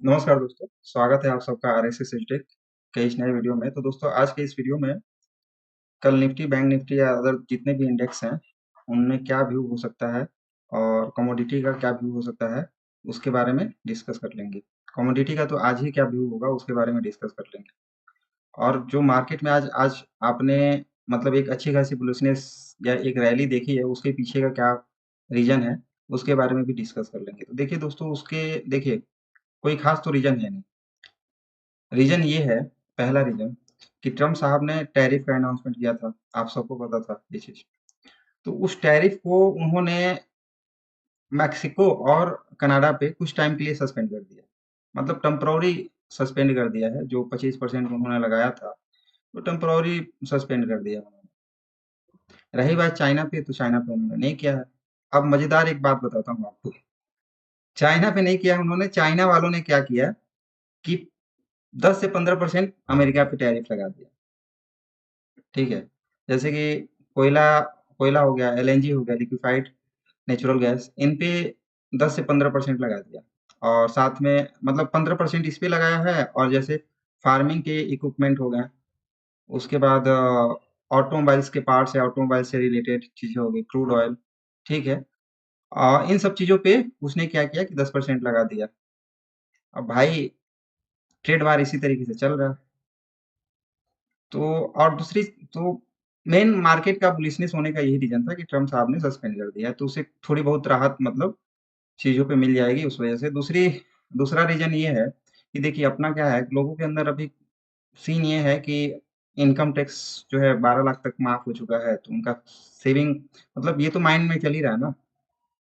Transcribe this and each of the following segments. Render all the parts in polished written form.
नमस्कार दोस्तों, स्वागत है आप सबका आरएसएस एजुटेक के इस नए वीडियो में। तो दोस्तों आज के इस वीडियो में कल निफ्टी, बैंक निफ्टी या अदर जितने भी इंडेक्स हैं, उनमें क्या व्यू हो सकता है और कमोडिटी का क्या व्यू हो सकता है, उसके बारे में डिस्कस कर लेंगे। कमोडिटी का तो आज ही क्या व्यू होगा उसके बारे में डिस्कस कर लेंगे। और जो मार्केट में आज आज आपने मतलब एक अच्छी खासी बुलिशनेस या एक रैली देखी है, उसके पीछे का क्या रीज़न है, उसके बारे में भी डिस्कस कर लेंगे। तो देखिए दोस्तों, देखिए कोई खास तो रीज़न है नहीं। रीजन ये है, पहला रीजन कि ट्रम्प साहब ने टैरिफ का अनाउंसमेंट किया था। आप सबको पता था ये चीज। तो उस टैरिफ को उन्होंने मैक्सिको और कनाडा पे कुछ टाइम के लिए सस्पेंड कर दिया। मतलब टेम्पररी सस्पेंड कर दिया है। जो 25% उन्होंने लगाया था, तो टेम्पररी सस्पेंड कर दिया उन्होंने। रही बात चाइना पे, तो चाइना पे उन्होंने नहीं किया है। अब मजेदार एक बात बताता हूँ आपको। चाइना पे नहीं किया उन्होंने। चाइना वालों ने क्या किया कि 10 से 15% अमेरिका पे टैरिफ लगा दिया। ठीक है। जैसे कि कोयला कोयला हो गया, एलएनजी हो गया, लिक्विफाइड नेचुरल गैस, इन पे 10 से 15% लगा दिया। और साथ में मतलब 15% इस पे लगाया है। और जैसे फार्मिंग के इक्विपमेंट हो गए, उसके बाद ऑटोमोबाइल्स के पार्ट्स या ऑटोमोबाइल से रिलेटेड चीजें हो गई, क्रूड ऑयल। ठीक है। इन सब चीजों पे उसने क्या किया कि 10% लगा दिया। अब भाई, ट्रेड वार इसी तरीके से चल रहा है। तो और दूसरी तो मेन मार्केट का बुलिशनेस होने का यही रीजन था कि ट्रम्प साहब ने सस्पेंड कर दिया है, तो उसे थोड़ी बहुत राहत मतलब चीजों पे मिल जाएगी उस वजह से। दूसरा रीजन ये है कि देखिए अपना क्या है, लोगों के अंदर अभी सीन ये है कि इनकम टैक्स जो है 12 लाख तक माफ हो चुका है, तो उनका सेविंग मतलब ये तो माइंड में चल ही रहा है ना।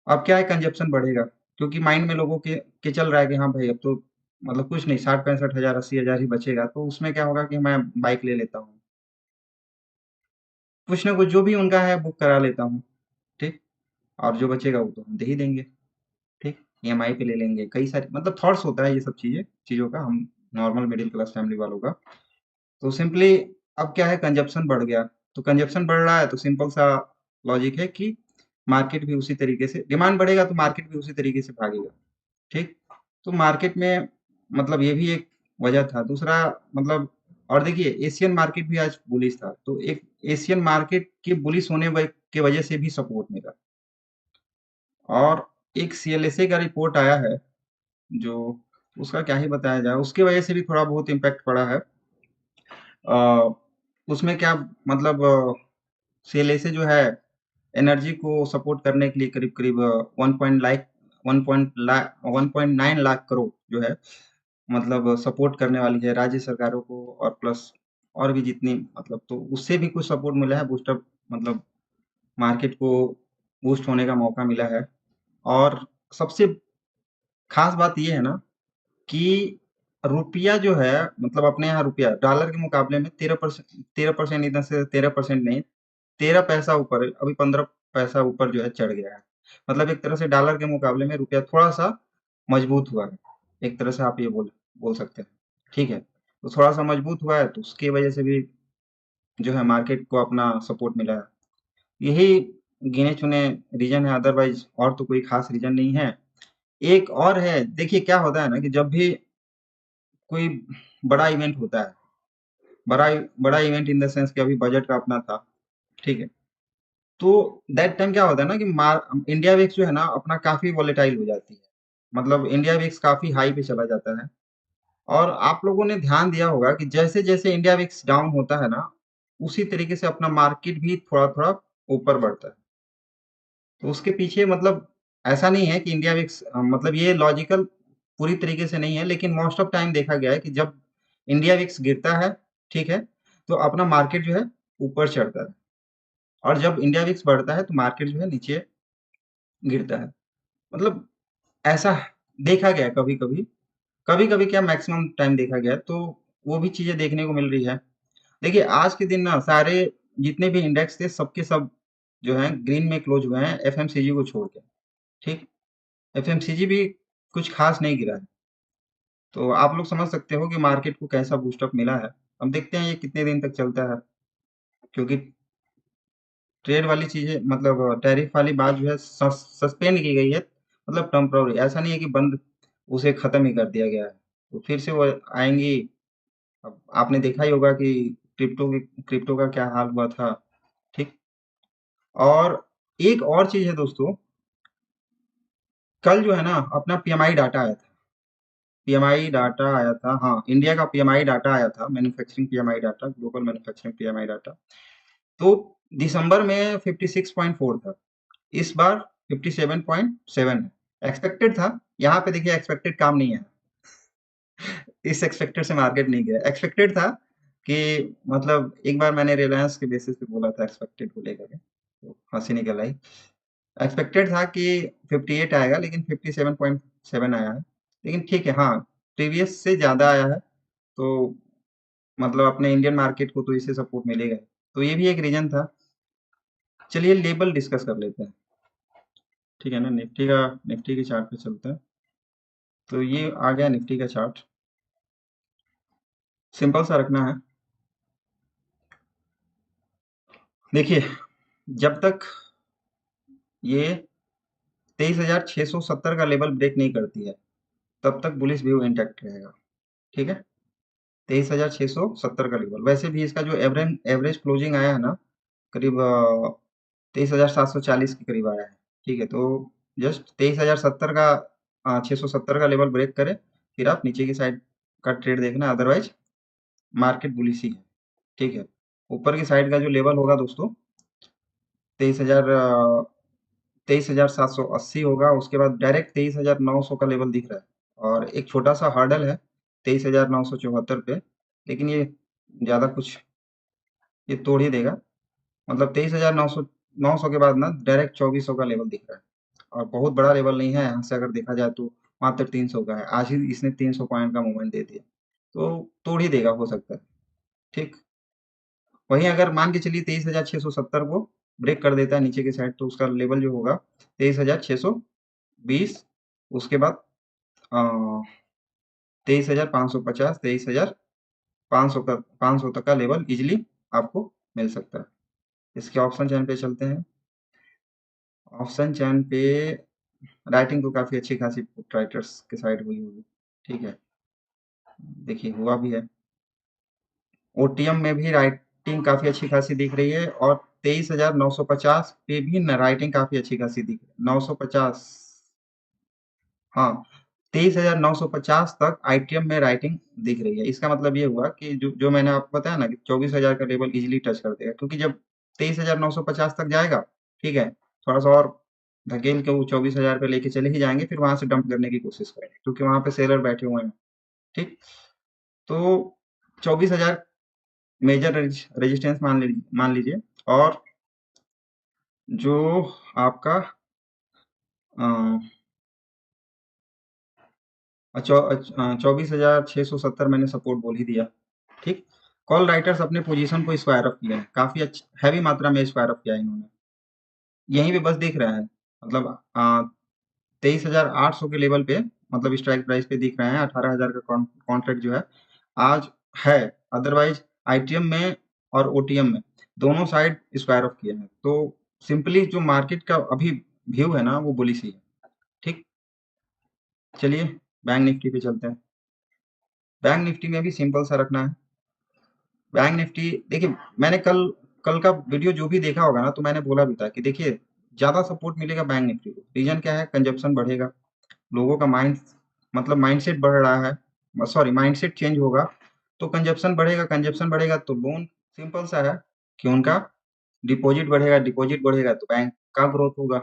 अब क्या है, कंजप्शन बढ़ेगा, क्योंकि माइंड में लोगों के चल रहा है कि हाँ भाई अब तो मतलब कुछ नहीं, 60-65 हजार 80 हजार ही बचेगा, तो उसमें क्या होगा कि मैं बाइक ले लेता हूँ, कुछ ना कुछ जो भी उनका है बुक करा लेता हूँ। ठीक। और जो बचेगा वो तो हम दे ही देंगे। ठीक। ईएमआई पे ले लेंगे, कई सारे मतलब थॉट्स होता है ये सब चीज़ों का, हम नॉर्मल मिडिल क्लास फैमिली वालों का। तो सिंपली अब क्या है, कंजप्शन बढ़ गया। तो कंजप्शन बढ़ रहा है तो सिंपल सा लॉजिक है कि मार्केट भी उसी तरीके से, डिमांड बढ़ेगा तो मार्केट भी उसी तरीके से भागेगा। ठीक। तो मार्केट में मतलब ये भी एक वजह था। दूसरा मतलब, और देखिए एशियन मार्केट भी आज बुलिश था, तो एक एशियन मार्केट के बुलिश होने के वजह से भी सपोर्ट मिला। और एक सीएलएसए का रिपोर्ट आया है, जो उसका क्या ही बताया जाए, उसकी वजह से भी थोड़ा बहुत इम्पैक्ट पड़ा है। अ, उसमें क्या मतलब, सीएलएसए जो है एनर्जी को सपोर्ट करने के लिए करीब करीब 1.9 लाख करोड़ जो है मतलब सपोर्ट करने वाली है राज्य सरकारों को, और प्लस और भी जितनी मतलब, तो उससे भी कुछ सपोर्ट मिला है, बूस्टअप मतलब मार्केट को बूस्ट होने का मौका मिला है। और सबसे खास बात ये है ना कि रुपया जो है मतलब अपने यहाँ रुपया डॉलर के मुकाबले में 13%, इधर से 13% नहीं, 13 पैसा ऊपर, अभी 15 पैसा ऊपर जो है चढ़ गया है। मतलब एक तरह से डॉलर के मुकाबले में रुपया थोड़ा सा मजबूत हुआ है। एक तरह से आप ये बोल बोल सकते हैं। ठीक है। तो थोड़ा सा मजबूत हुआ है, तो उसकी वजह से भी जो है मार्केट को अपना सपोर्ट मिला है। यही गिने चुने रीजन है, अदरवाइज और तो कोई खास रीजन नहीं है। एक और है, देखिए क्या होता है ना कि जब भी कोई बड़ा इवेंट होता है, बड़ा बड़ा इवेंट इन द सेंस कि अभी बजट का अपना था। ठीक है। तो दैट टाइम क्या होता है ना कि इंडिया विक्स जो है ना अपना काफी वॉलेटाइल हो जाती है। मतलब इंडिया विक्स काफी हाई पे चला जाता है। और आप लोगों ने ध्यान दिया होगा कि जैसे जैसे इंडिया विक्स डाउन होता है ना, उसी तरीके से अपना मार्केट भी थोड़ा थोड़ा ऊपर बढ़ता है। तो उसके पीछे मतलब ऐसा नहीं है कि इंडिया विक्स मतलब ये लॉजिकल पूरी तरीके से नहीं है, लेकिन मोस्ट ऑफ टाइम देखा गया है कि जब इंडिया विक्स गिरता है, ठीक है, तो अपना मार्केट जो है ऊपर चढ़ता है। और जब इंडिया विक्स बढ़ता है तो मार्केट जो है नीचे गिरता है। मतलब ऐसा देखा गया कभी कभी, कभी कभी क्या मैक्सिमम टाइम देखा गया, तो वो भी चीजें देखने को मिल रही है। देखिए आज के दिन ना सारे जितने भी इंडेक्स थे सबके सब जो है ग्रीन में क्लोज हुए हैं, एफएमसीजी को छोड़ के। ठीक। एफएमसीजी भी कुछ खास नहीं गिरा है। तो आप लोग समझ सकते हो कि मार्केट को कैसा बूस्टअप मिला है। अब देखते हैं ये कितने दिन तक चलता है, क्योंकि ट्रेड वाली चीजें मतलब टैरिफ वाली बात जो है सस्पेंड की गई है। मतलब टेम्पररी, ऐसा नहीं है कि बंद, उसे खत्म ही कर दिया गया है। तो फिर से वो आएंगी। अब आपने देखा ही होगा कि क्रिप्टो का क्या हाल हुआ था। ठीक। और एक और चीज है दोस्तों, कल जो है ना अपना पीएमआई डाटा आया था। पीएमआई डाटा आया था, हाँ, इंडिया का पीएमआई डाटा आया था, manufacturing PMI data, global manufacturing PMI data. तो दिसंबर में 56.4 था, इस बार 57.7 है। एक्सपेक्टेड था, यहाँ पे देखिए एक्सपेक्टेड काम नहीं है। इस एक्सपेक्टेड से मार्केट नहीं गया। एक्सपेक्टेड था कि मतलब एक बार मैंने रिलायंस के बेसिस पे बोला था एक्सपेक्टेड को लेकर के, तो हंसी निकल आई। एक्सपेक्टेड था कि 58 आएगा, लेकिन 57.7 आया है। लेकिन ठीक है, हाँ, प्रीवियस से ज़्यादा आया है, तो मतलब अपने इंडियन मार्केट को तो इससे सपोर्ट मिलेगा। तो ये भी एक रीज़न था। चलिए लेवल डिस्कस कर लेते हैं, ठीक है ना। निफ्टी के चार्ट पे चलते हैं। तो ये आ गया निफ्टी का चार्ट, सिंपल सा रखना है। देखिए, जब तक ये 23,670 का लेवल ब्रेक नहीं करती है, तब तक बुलिश व्यू इंटैक्ट रहेगा। ठीक है, 23,670 का लेवल। वैसे भी इसका जो एवरेज एवरेज क्लोजिंग आया है ना, करीब 23,740 के करीब आया है। ठीक है, तो जस्ट 23,070 का 670 का लेवल ब्रेक करे, फिर आप नीचे की साइड का ट्रेड देखना, अदरवाइज मार्केट बुलिश ही है। ठीक है, ऊपर की साइड का जो लेवल होगा दोस्तों, 23,000 23,780 होगा। उसके बाद डायरेक्ट 23,900 का लेवल दिख रहा है, और एक छोटा सा हर्डल है 23,974 पे, लेकिन ये ज्यादा कुछ, ये तोड़ ही देगा। मतलब 23,900 के बाद ना डायरेक्ट 2400 का लेवल दिख रहा है, और बहुत बड़ा लेवल नहीं है। यहाँ से अगर देखा जाए तो मात्र 300 का है। आज ही इसने 300 पॉइंट का मूवमेंट दे दिया, तो तोड़ ही देगा, हो सकता है। ठीक। वहीं अगर मान के चलिए 23,670 को ब्रेक कर देता है नीचे की साइड, तो उसका लेवल जो होगा 23,620। उसके बाद 23,550, 500 तक का लेवल इजिली आपको मिल सकता है। इसके ऑप्शन चैन पे चलते हैं। ऑप्शन चैन पे राइटिंग तो काफी अच्छी खासी राइटर्स के साइड हुई होगी। ठीक है, देखिए हुआ भी है। ओटीएम में भी राइटिंग काफी अच्छी खासी दिख रही है, और 23,950 पे भी राइटिंग काफी अच्छी खासी दिख रही है। 950, हाँ, 23,950 तक आईटीएम में राइटिंग दिख रही है। इसका मतलब ये हुआ कि जो मैंने आपको बताया ना कि 24,000 का लेवल इजिली टच कर देगा, क्योंकि जब 23,950 तक जाएगा, ठीक है, थोड़ा सा और धकेल के वो 24,000 पे लेके चले ही जाएंगे, फिर वहां से डंप करने की कोशिश करेंगे, क्योंकि वहां पे सेलर बैठे हुए हैं। ठीक। तो 24,000 मेजर रेजिस्टेंस मान लीजिए, और जो आपका 24,670 मैंने सपोर्ट बोल ही दिया। ठीक। कॉल राइटर्स अपने पोजीशन को स्क्वायर अप किए हैं, काफी अच्छा हैवी मात्रा में स्क्वायर अप किया है इन्होंने। यहीं पे बस दिख रहा है, मतलब 23,800 के लेवल पे, मतलब स्ट्राइक प्राइस पे दिख रहे हैं। 18,000 का कॉन्ट्रैक्ट जो है आज है। अदरवाइज आईटीएम में और ओटीएम में दोनों साइड स्क्वायर ऑफ किए हैं। तो सिंपली जो मार्केट का अभी व्यू है ना, वो बुलिश ही है। ठीक। चलिए बैंक निफ्टी पे चलते हैं। बैंक निफ्टी में भी सिंपल सा रखना है। बैंक निफ्टी देखिए, मैंने कल कल का वीडियो जो भी देखा होगा ना, तो मैंने बोला भी था कि देखिए ज्यादा सपोर्ट मिलेगा बैंक निफ्टी को। रीजन क्या है? कंजप्शन बढ़ेगा, लोगों का मतलब माइंडसेट बढ़ रहा है, सॉरी माइंडसेट चेंज होगा, तो कंजप्शन बढ़ेगा। कंजप्शन बढ़ेगा तो लोन, सिंपल सा है कि उनका डिपॉजिट बढ़ेगा। डिपॉजिट बढ़ेगा तो बैंक का ग्रोथ होगा।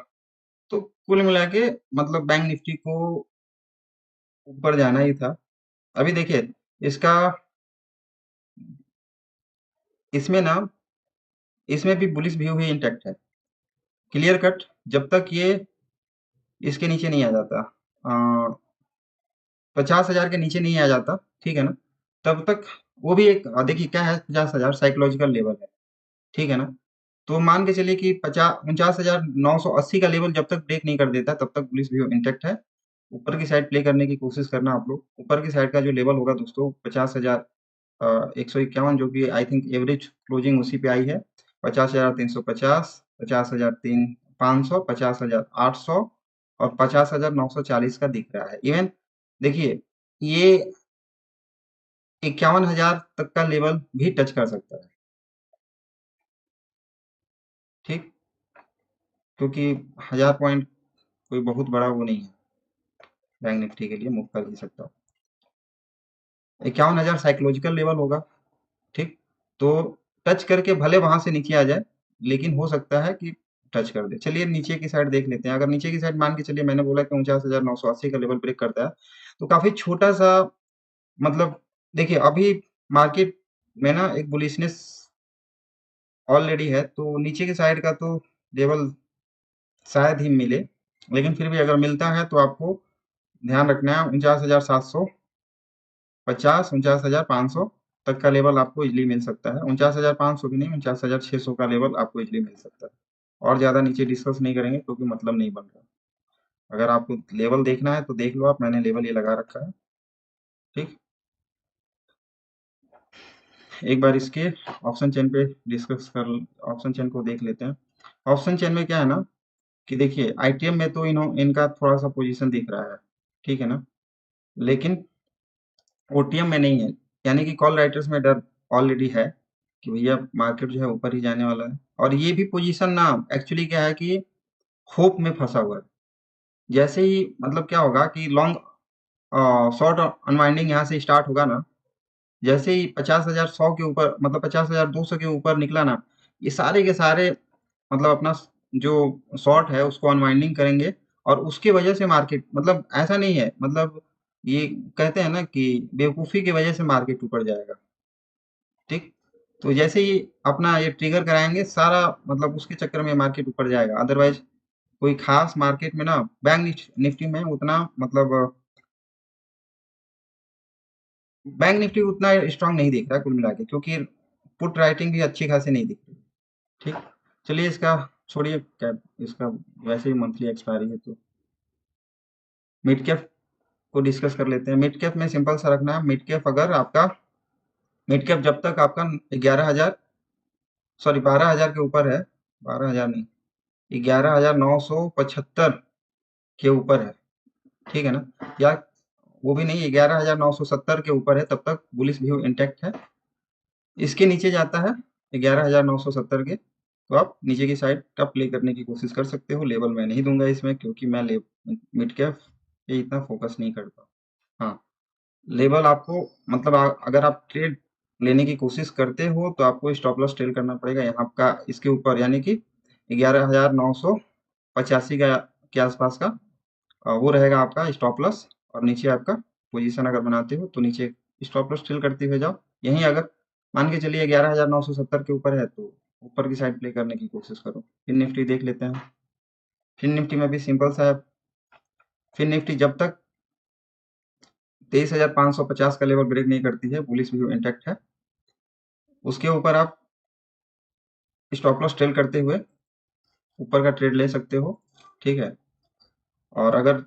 तो कुल मिला के मतलब बैंक निफ्टी को ऊपर जाना ही था। अभी देखिए इसका, इसमें ना, इसमें भी बुलिश व्यू ही इंटैक्ट है, क्लियर कट। जब तक ये इसके नीचे नहीं आ जाता, 50,000 के नीचे नहीं आ जाता, ठीक है ना, तब तक वो भी एक, देखिए क्या है, 50,000 साइकोलॉजिकल लेवल है, ठीक है ना। तो मान के चलिए कि 49,980 का लेवल जब तक ब्रेक नहीं कर देता, तब तक बुलिश व्यू इंटैक्ट है। ऊपर की साइड प्ले करने की कोशिश करना आप लोग। ऊपर की साइड का जो लेवल होगा दोस्तों, 50,151, जो कि आई थिंक एवरेज क्लोजिंग उसी पे आई है। 50,350, 50,500, 50,800 और 50,940 का दिख रहा है। इवन देखिए, ये 51,000 तक का लेवल भी टच कर सकता है। ठीक, क्योंकि 1000 पॉइंट कोई बहुत बड़ा वो नहीं है, बैंक निफ्टी के लिए मूव कर ही सकता है। 51,000 साइकोलॉजिकल लेवल होगा। ठीक, तो टच करके भले वहां से नीचे आ जाए, लेकिन हो सकता है कि टच कर दे। चलिए नीचे की साइड देख लेते हैं। अगर नीचे की साइड मान के चलिए, मैंने बोला कि 49,980 का लेवल ब्रेक करता है, तो काफी छोटा सा, मतलब देखिए अभी मार्केट में ना एक बुलिशनेस ऑलरेडी है, तो नीचे की साइड का तो लेवल शायद ही मिले, लेकिन फिर भी अगर मिलता है तो आपको ध्यान रखना है 49,750, 49,500 तक का लेवल आपको इजिली मिल सकता है। 49,500 भी नहीं, 49,600 का लेवल आपको इजिली मिल सकता है। और ज्यादा नीचे डिस्कस नहीं करेंगे क्योंकि मतलब नहीं बन रहा। अगर आपको लेवल देखना है तो देख लो आप, मैंने लेवल ये लगा रखा है। ठीक, एक बार इसके ऑप्शन चेन पे डिस्कस कर, ऑप्शन चेन को देख लेते हैं। ऑप्शन चेन में क्या है ना, कि देखिए आईटीएम में तो इनका थोड़ा सा पोजीशन दिख रहा है, ठीक है ना, लेकिन ओटीएम में नहीं है। यानी कि कॉल राइटर्स में डर ऑलरेडी है कि भैया मार्केट जो है ऊपर ही जाने वाला है। और ये भी पोजीशन ना एक्चुअली क्या है कि होप में फंसा हुआ है। जैसे ही मतलब क्या होगा कि लॉन्ग शॉर्ट अनवाइंडिंग यहाँ से स्टार्ट होगा ना, जैसे ही 50,100 के ऊपर, मतलब 50,200 के ऊपर निकला ना, ये सारे के सारे मतलब अपना जो शॉर्ट है उसको अनवाइंडिंग करेंगे। और उसकी वजह से मार्केट, मतलब ऐसा नहीं है, मतलब ये कहते हैं ना कि बेवकूफ़ी की वजह से मार्केट ऊपर जाएगा। ठीक, तो जैसे ही अपना ये ट्रिगर कराएंगे सारा, मतलब उसके चक्कर में मार्केट ऊपर जाएगा। अदरवाइज कोई खास मार्केट में ना बैंक निफ्टी में उतना, मतलब बैंक निफ्टी उतना स्ट्रांग नहीं दिख रहा कुल मिला के, क्योंकि पुट राइटिंग भी अच्छी खासी नहीं दिख रही। ठीक, चलिए इसका छोड़िए, क्या इसका वैसे ही मंथली एक्सपायरी है, तो मिड कैप को डिस्कस कर लेते हैं। मिड कैप में सिंपल सा रखना है। मिड कैप अगर आपका, मिड कैप जब तक आपका 11,000, सॉरी 12,000 के ऊपर है, 12,000 नहीं, 11,975 के ऊपर है, ठीक है ना, या वो भी नहीं, 11,970 के ऊपर है, तब तक बुलिश व्यू इंटैक्ट है। इसके नीचे जाता है 11,970 के, तो आप नीचे की साइड का प्ले करने की कोशिश कर सकते हो। लेवल मैं नहीं दूंगा इसमें, क्योंकि मैं मिड कैप पे इतना फोकस नहीं करता। हाँ, लेवल आपको, मतलब अगर आप ट्रेड लेने की कोशिश करते हो तो आपको स्टॉप लॉस ट्रेल करना पड़ेगा यहाँ का, इसके ऊपर, यानी कि 11,985 का के आसपास का वो रहेगा आपका स्टॉप लॉस। और नीचे आपका पोजीशन अगर बनाते हो तो नीचे स्टॉप लॉस ट्रेल करते हुए जाओ। यहीं अगर मान के चलिए 11,970 के ऊपर है, तो ऊपर की साइड प्ले करने की कोशिश करो। फिर निफ्टी देख लेते हैं। फिर निफ्टी में भी सिंपल सा है। फिर निफ्टी जब तक 23,550 का लेवल ब्रेक नहीं करती है, बुलिश व्यू इंटैक्ट है। उसके ऊपर आप स्टॉप लॉस ट्रेल करते हुए ऊपर का ट्रेड ले सकते हो, ठीक है। और अगर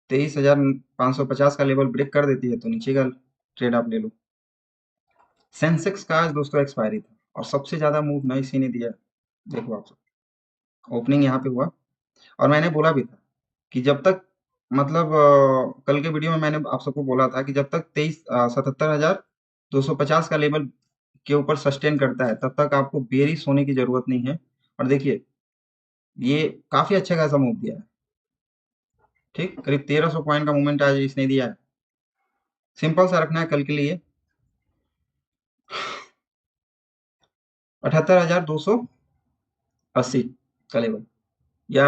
23,550 का लेवल ब्रेक कर देती है तो नीचे का ट्रेड आप ले लो। सेंसेक्स का आज दोस्तों एक्सपायरी था और सबसे ज्यादा मूव ना इसी ने दिया। देखो आप सब, ओपनिंग यहाँ पे हुआ, और मैंने बोला भी था कि जब तक, मतलब कल के वीडियो में मैंने आप सबको बोला था कि जब तक 77,250 का लेवल के ऊपर सस्टेन करता है, तब तक आपको बेरिश होने की जरूरत नहीं है। और देखिए ये काफी अच्छा खासा मूव दिया है। ठीक, करीब 1,300 पॉइंट का मूवमेंट आज इसने दिया है। सिंपल सा रखना है कल के लिए 78,280 का लेवल, या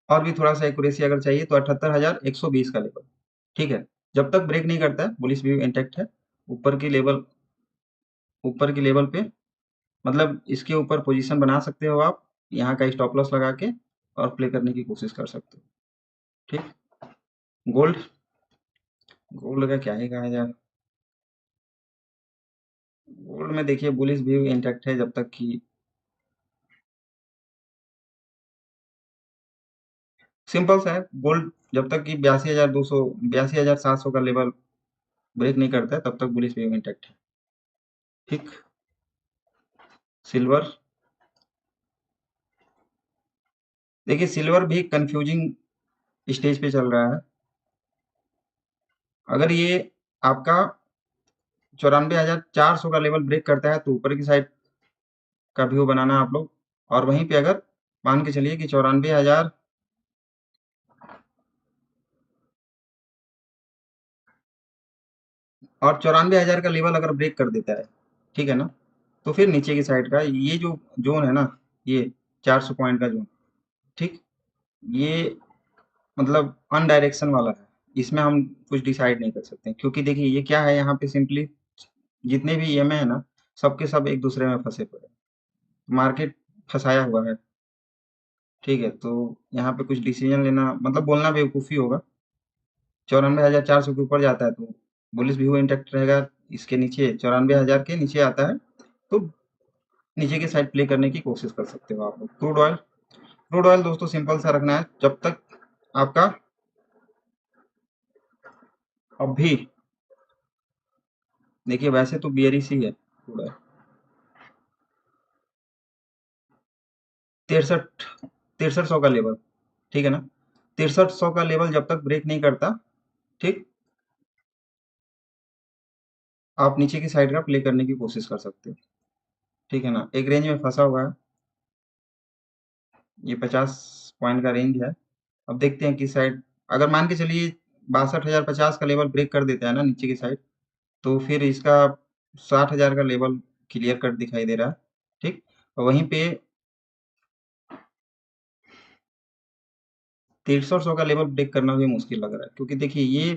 और भी थोड़ा सा एक्यूरेसी अगर चाहिए तो 78,120 का लेवल, ठीक है। जब तक ब्रेक नहीं करता है, बुलिश व्यू इंटैक्ट है। ऊपर की लेवल, ऊपर की लेवल पे, मतलब इसके ऊपर पोजीशन बना सकते हो आप, यहाँ का स्टॉप लॉस लगा के, और प्ले करने की कोशिश कर सकते हो। ठीक, गोल्ड, गोल्ड का क्या ही कहा जाए। गोल्ड में देखिए बुलिश व्यू इंटैक्ट है जब तक कि, सिंपल सा है, गोल्ड जब तक कि 82,200, 82,700 का लेवल ब्रेक नहीं करता है, तब तक बुलिश व्यू इंटैक्ट है। ठीक, सिल्वर, देखिए सिल्वर भी कंफ्यूजिंग स्टेज पे चल रहा है। अगर ये आपका 94,400 का लेवल ब्रेक करता है तो ऊपर की साइड का व्यू बनाना है आप लोग। और वहीं पे अगर मान के चलिए कि 94,000 और 94,000 का लेवल अगर ब्रेक कर देता है, ठीक है ना, तो फिर नीचे की साइड का ये जो जोन है ना, ये 400 पॉइंट का जोन, ठीक, ये मतलब अनडायरेक्शन वाला है। इसमें हम कुछ डिसाइड नहीं कर सकते क्योंकि देखिए ये क्या है, यहाँ पे सिंपली जितने भी ईएमए है ना, सबके सब एक दूसरे में फंसे पड़े हैं। मार्केट फंसाया हुआ है, ठीक है, तो यहाँ पे कुछ डिसीजन लेना मतलब बोलना बेवकूफ़ी होगा। 94,400 के ऊपर जाता है तो बुलिश व्यू इंटैक्ट रहेगा। इसके नीचे 94,000 के नीचे आता है तो नीचे की साइड प्ले करने की कोशिश कर सकते हो आप लोग। क्रूड ऑयल दोस्तों सिंपल सा रखना है जब तक आपका अभी देखिए वैसे तो बियरिश ही है क्रूड ऑयल। 6300 का लेवल, ठीक है ना, 6300 का लेवल जब तक ब्रेक नहीं करता, ठीक, आप नीचे की साइड का प्ले करने की कोशिश कर सकते हो, ठीक है ना। एक रेंज में फंसा हुआ है, ये 50 पॉइंट का रेंज है। अब देखते हैं किस साइड, अगर मान के चलिए 62,050 का लेवल ब्रेक कर देता है ना नीचे की साइड, तो फिर इसका 60,000 का लेवल क्लियर कट दिखाई दे रहा है, ठीक। और वहीं पे 6300 का लेवल ब्रेक करना भी मुश्किल लग रहा है क्योंकि देखिए ये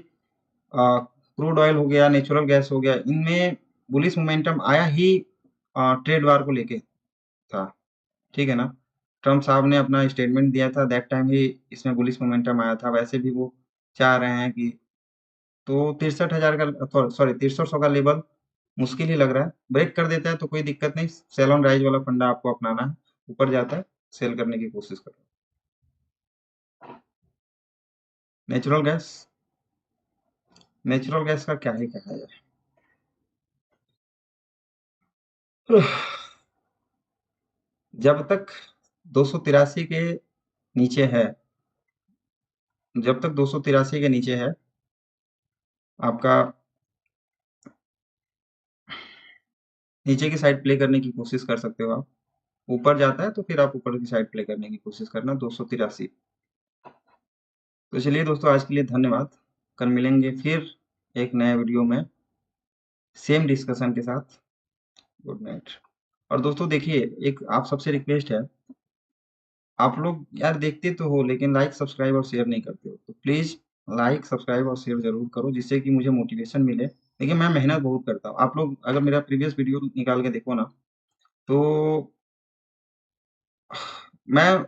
क्रूड ऑयल हो गया, नेचुरल गैस हो गया, इनमें बुलिश मोमेंटम आया ही ट्रेड वार को लेके था, ठीक है ना। ट्रम्प साहब ने अपना स्टेटमेंट दिया था, दैट टाइम ही इसमें बुलिश मोमेंटम आया था। वैसे भी वो चाह रहे हैं कि तो 63,000 का सॉरी 6300 का लेवल मुश्किल ही लग रहा है। ब्रेक कर देता है तो कोई दिक्कत नहीं, सेल ऑन राइज वाला फंडा आपको अपनाना है। ऊपर जाता है सेल करने की कोशिश करो। नेचुरल गैस, नेचुरल गैस का क्या ही कहा जाए। जब तक 283 के नीचे है, जब तक 283 के नीचे है आपका, नीचे की साइड प्ले करने की कोशिश कर सकते हो आप। ऊपर जाता है तो फिर आप ऊपर की साइड प्ले करने की कोशिश करना 283। तो चलिए दोस्तों आज के लिए धन्यवाद। कल मिलेंगे फिर एक नए वीडियो में सेम डिस्कशन के साथ। Good night. और दोस्तों देखिए एक आप सबसे रिक्वेस्ट है, आप लोग यार देखते तो हो लेकिन लाइक सब्सक्राइब और शेयर नहीं करते हो, तो प्लीज लाइक सब्सक्राइब और शेयर जरूर करो जिससे कि मुझे मोटिवेशन मिले। देखिए मैं मेहनत बहुत करता हूँ, आप लोग अगर मेरा प्रीवियस वीडियो निकाल के देखो ना, तो मैं